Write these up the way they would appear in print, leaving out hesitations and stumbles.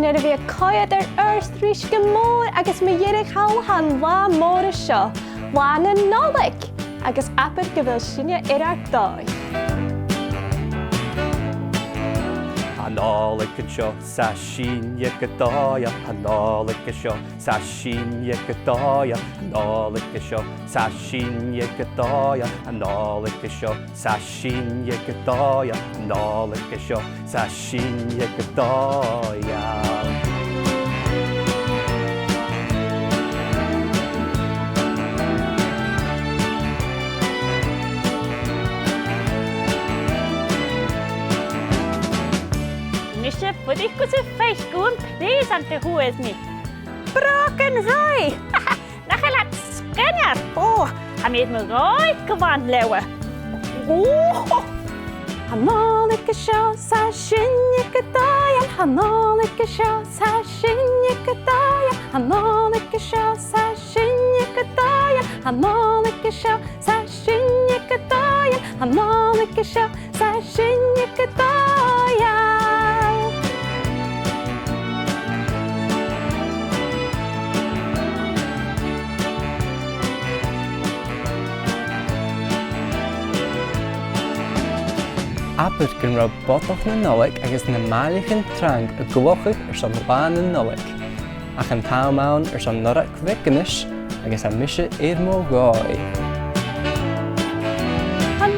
Nuair a bhí coiad ar thrís go mór agus ma dhéireadh an lá móra seo, lá na Nollaig, agus apar go bhfuil sinne ar dóigh. Nollaig seo sa sinne go dóigheil, Nollaig seo sa sinne go dóigheil, Nollaig seo sa sinne go dóigheil, Nollaig seo sa sinne go dóigheil, Nollaig seo sa sinne go dóigheil. Misje voor ik kus feest goed plees aan te hoe is niet. Broken roi. Dan ga laat scanner. Oh, hij met me roi gewand leeuwen. Oh. Nollaig seo sa sinne go dóigheil, Nollaig seo sa sinne go dóigheil, Nollaig seo sa sinne go dóigheil, Nollaig seo sa sinne go dóigheil, Nollaig seo sa sinne go dóigheil. Apar gan raibh botoch na Nollaig agus na málaigh trang a gluchaigh son lá na Nollaig. Ach an táimán son Nollaig Chridheil agus a mise mó gáid.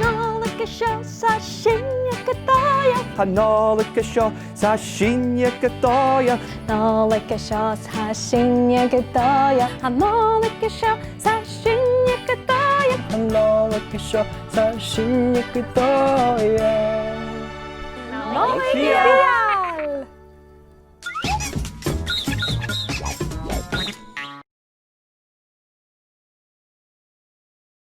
Nollaig seo sa sinne go dóigheil, Nollaig seo sa sinne go dóigheil, Nollaig seo sa sinne go dóigheil, Nollaig seo sa sinne go dóigheil, Nollaig seo sa sinne go dóigheil. Nollaig